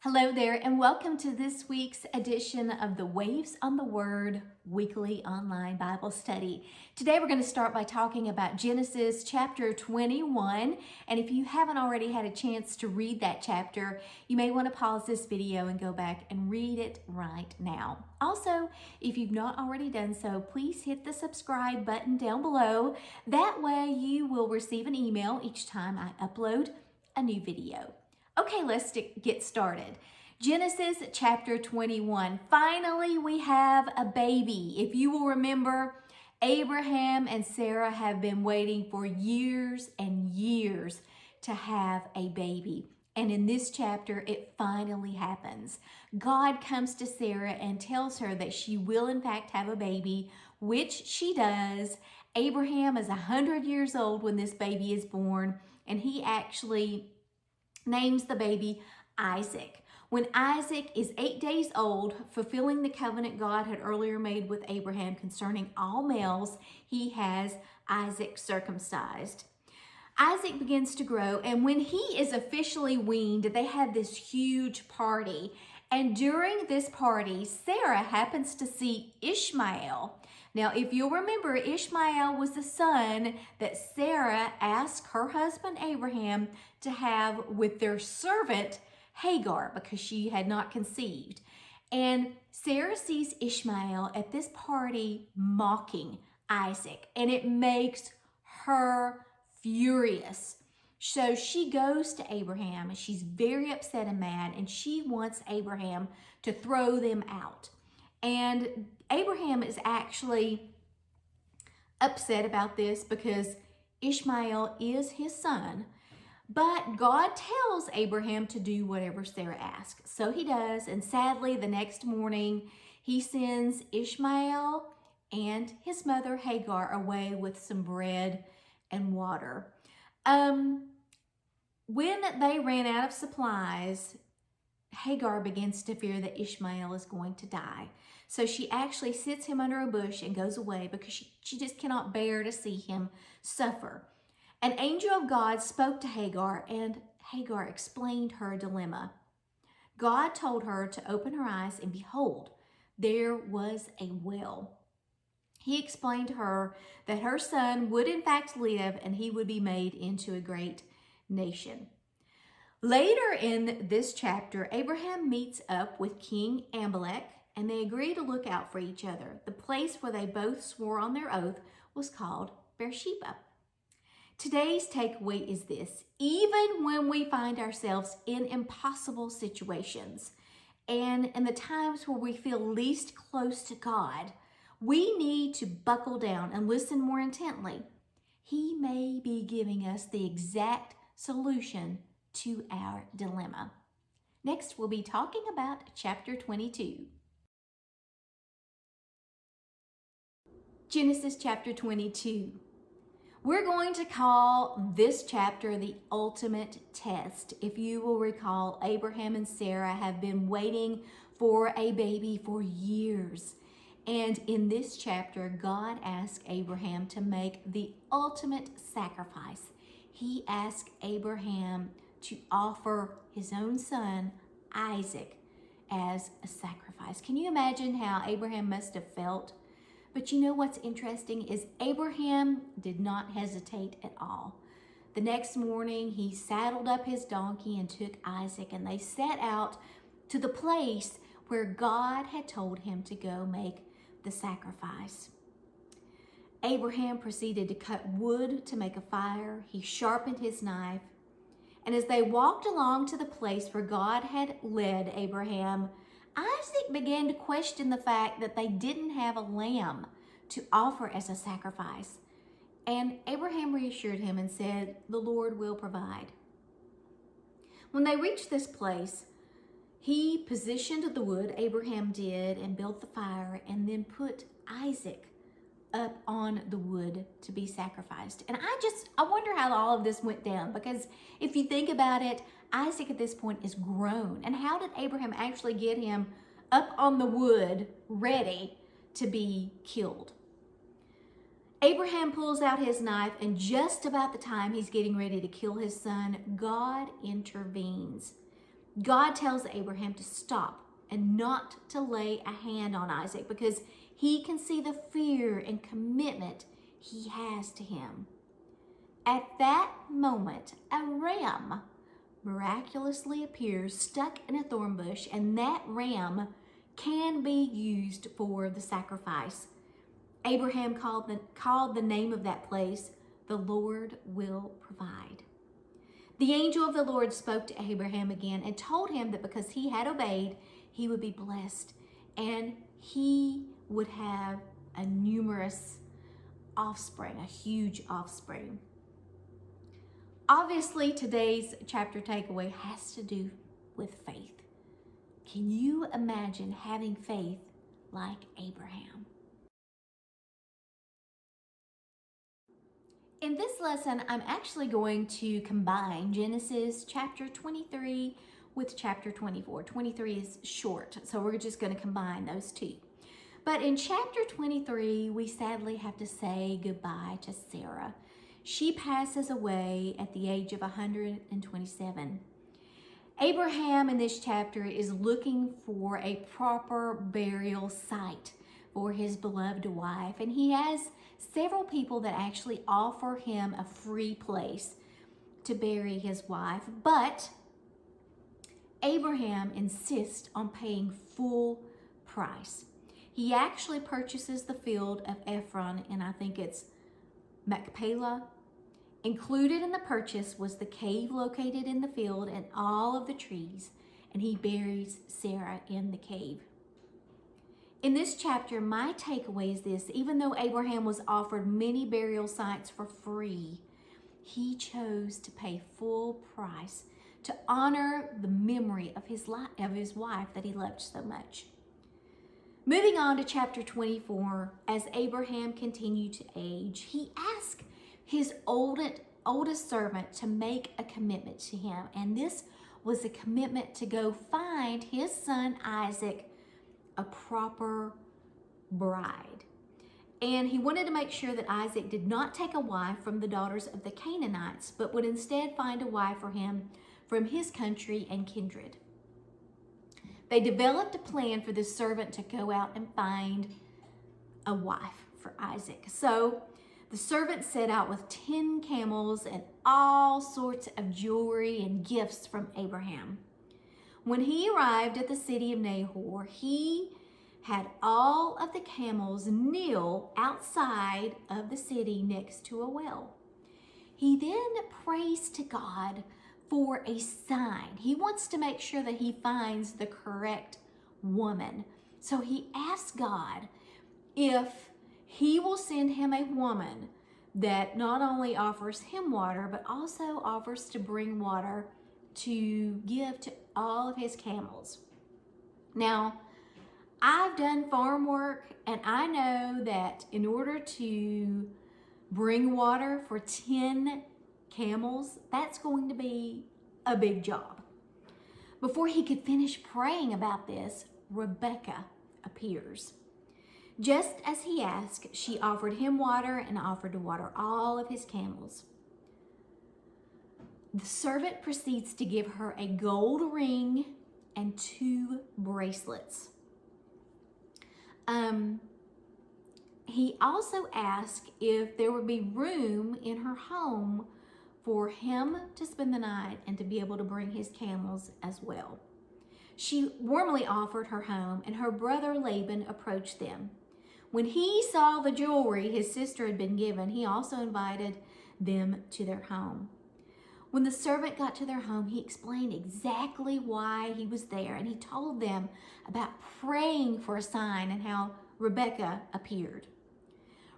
Hello there, and welcome to this week's edition of the Waves on the Word weekly online Bible study. Today we're going to start by talking about Genesis chapter 21, and if you haven't already had a chance to read that chapter, you may want to pause this video and go back and read it right now. Also, if you've not already done so, please hit the subscribe button down below. That way you will receive an email each time I upload a new video. Okay, let's get started. Genesis chapter 21. Finally, we have a baby. If you will remember, Abraham and Sarah have been waiting for years and years to have a baby. And in this chapter, it finally happens. God comes to Sarah and tells her that she will in fact have a baby, which she does. Abraham is 100 years old when this baby is born, and he actually names the baby Isaac. When Isaac is 8 days old, fulfilling the covenant God had earlier made with Abraham concerning all males, he has Isaac circumcised. Isaac begins to grow, and when he is officially weaned, they have this huge party. And during this party, Sarah happens to see Ishmael. Now, if you'll remember, Ishmael was the son that Sarah asked her husband Abraham to have with their servant Hagar because she had not conceived. And Sarah sees Ishmael at this party mocking Isaac, and it makes her furious. So she goes to Abraham, and she's very upset and mad, and she wants Abraham to throw them out. And Abraham is actually upset about this because Ishmael is his son, but God tells Abraham to do whatever Sarah asks. So he does, and sadly, the next morning, he sends Ishmael and his mother Hagar away with some bread and water. When they ran out of supplies, Hagar begins to fear that Ishmael is going to die. So she actually sits him under a bush and goes away because she just cannot bear to see him suffer. An angel of God spoke to Hagar, and Hagar explained her dilemma. God told her to open her eyes, and behold, there was a well. He explained to her that her son would in fact live, and he would be made into a great nation. Later in this chapter, Abraham meets up with King Amalek, and they agree to look out for each other. The place where they both swore on their oath was called Beersheba. Today's takeaway is this: even when we find ourselves in impossible situations and in the times where we feel least close to God, we need to buckle down and listen more intently. He may be giving us the exact solution to our dilemma. Next, we'll be talking about chapter 22. Genesis chapter 22. We're going to call this chapter the ultimate test. If you will recall, Abraham and Sarah have been waiting for a baby for years. And in this chapter, God asked Abraham to make the ultimate sacrifice. He asked Abraham to offer his own son, Isaac, as a sacrifice. Can you imagine how Abraham must have felt? But you know what's interesting is Abraham did not hesitate at all. The next morning, he saddled up his donkey and took Isaac, and they set out to the place where God had told him to go make the sacrifice. Abraham proceeded to cut wood to make a fire. He sharpened his knife. And as they walked along to the place where God had led Abraham, Isaac began to question the fact that they didn't have a lamb to offer as a sacrifice. And Abraham reassured him and said, "The Lord will provide." When they reached this place, he positioned the wood, Abraham did, and built the fire, and then put Isaac up on the wood to be sacrificed. And I wonder how all of this went down, because if you think about it, Isaac at this point is grown. And how did Abraham actually get him up on the wood ready to be killed? Abraham pulls out his knife, and just about the time he's getting ready to kill his son, God intervenes. God tells Abraham to stop and not to lay a hand on Isaac, because he can see the fear and commitment he has to him. At that moment, a ram miraculously appears stuck in a thorn bush, and that ram can be used for the sacrifice. Abraham called the name of that place, "The Lord will provide." The angel of the Lord spoke to Abraham again and told him that because he had obeyed, he would be blessed, and he would have a numerous offspring, a huge offspring. Obviously, today's chapter takeaway has to do with faith. Can you imagine having faith like Abraham? In this lesson, I'm actually going to combine Genesis chapter 23 with chapter 24. 23 is short, so we're just going to combine those two. But in chapter 23, we sadly have to say goodbye to Sarah. She passes away at the age of 127. Abraham in this chapter is looking for a proper burial site for his beloved wife, and he has several people that actually offer him a free place to bury his wife, but Abraham insists on paying full price. He actually purchases the field of Ephron, and I think it's Machpelah. Included in the purchase was the cave located in the field and all of the trees, and he buries Sarah in the cave. In this chapter, my takeaway is this: even though Abraham was offered many burial sites for free, he chose to pay full price to honor the memory of his wife that he loved so much. Moving on to chapter 24, as Abraham continued to age, he asked his oldest servant to make a commitment to him, and this was a commitment to go find his son Isaac a proper bride. And he wanted to make sure that Isaac did not take a wife from the daughters of the Canaanites, but would instead find a wife for him from his country and kindred. They developed a plan for this servant to go out and find a wife for Isaac. So the servant set out with 10 camels and all sorts of jewelry and gifts from Abraham. When he arrived at the city of Nahor, he had all of the camels kneel outside of the city next to a well. He then prays to God for a sign. He wants to make sure that he finds the correct woman. So he asks God if he will send him a woman that not only offers him water, but also offers to bring water to give to all of his camels. Now, I've done farm work, and I know that in order to bring water for 10 camels, that's going to be a big job. Before he could finish praying about this, Rebecca appears. Just as he asked, she offered him water and offered to water all of his camels. The servant proceeds to give her a gold ring and 2 bracelets. He also asked if there would be room in her home for him to spend the night and to be able to bring his camels as well. She warmly offered her home, and her brother Laban approached them. When he saw the jewelry his sister had been given, he also invited them to their home. When the servant got to their home, he explained exactly why he was there, and he told them about praying for a sign and how Rebecca appeared.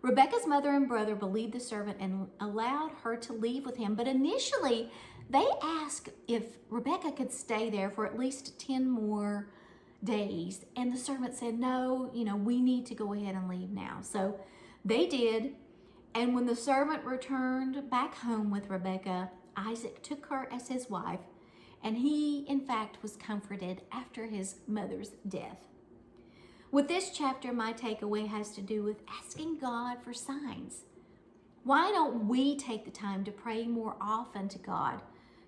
Rebecca's mother and brother believed the servant and allowed her to leave with him, but initially they asked if Rebecca could stay there for at least 10 more days, and the servant said, no, we need to go ahead and leave now. So They did, and when the servant returned back home with Rebekah, Isaac took her as his wife, and he, in fact, was comforted after his mother's death. With this chapter, my takeaway has to do with asking God for signs. Why don't we take the time to pray more often to God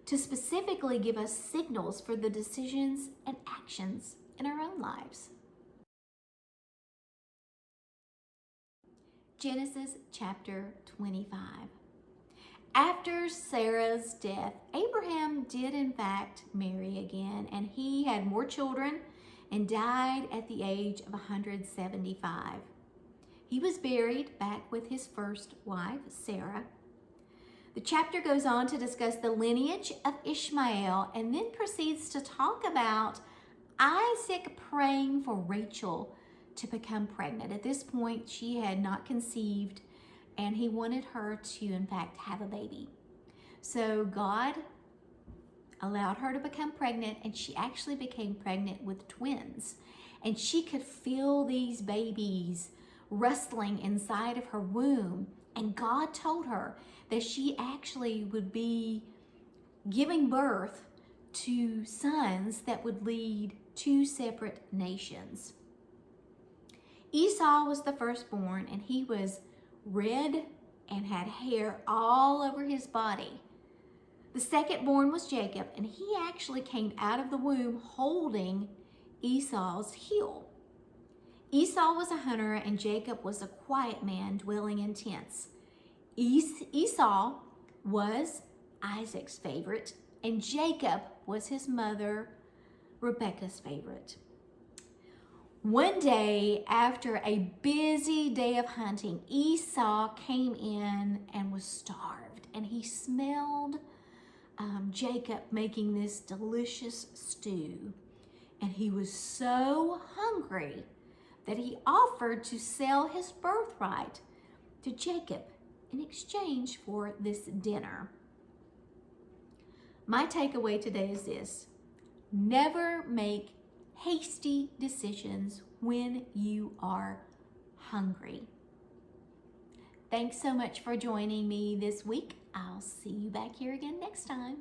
to specifically give us signals for the decisions and actions in our own lives? Genesis chapter 25. After Sarah's death, Abraham did in fact marry again, and he had more children and died at the age of 175. He was buried back with his first wife, Sarah. The chapter goes on to discuss the lineage of Ishmael and then proceeds to talk about Isaac praying for Rachel to become pregnant. At this point, she had not conceived, and he wanted her to, in fact, have a baby. So God allowed her to become pregnant, and she actually became pregnant with twins. And she could feel these babies rustling inside of her womb. And God told her that she actually would be giving birth to sons that would lead two separate nations. Esau was the firstborn, and he was red and had hair all over his body. The second-born was Jacob, and he actually came out of the womb holding Esau's heel. Esau was a hunter, and Jacob was a quiet man dwelling in tents. Esau was Isaac's favorite, and Jacob was his mother, Rebekah's favorite. One day, after a busy day of hunting, Esau came in and was starved, and he smelled Jacob making this delicious stew. And he was so hungry that he offered to sell his birthright to Jacob in exchange for this dinner. My takeaway today is this: never make hasty decisions when you are hungry. Thanks so much for joining me this week. I'll see you back here again next time.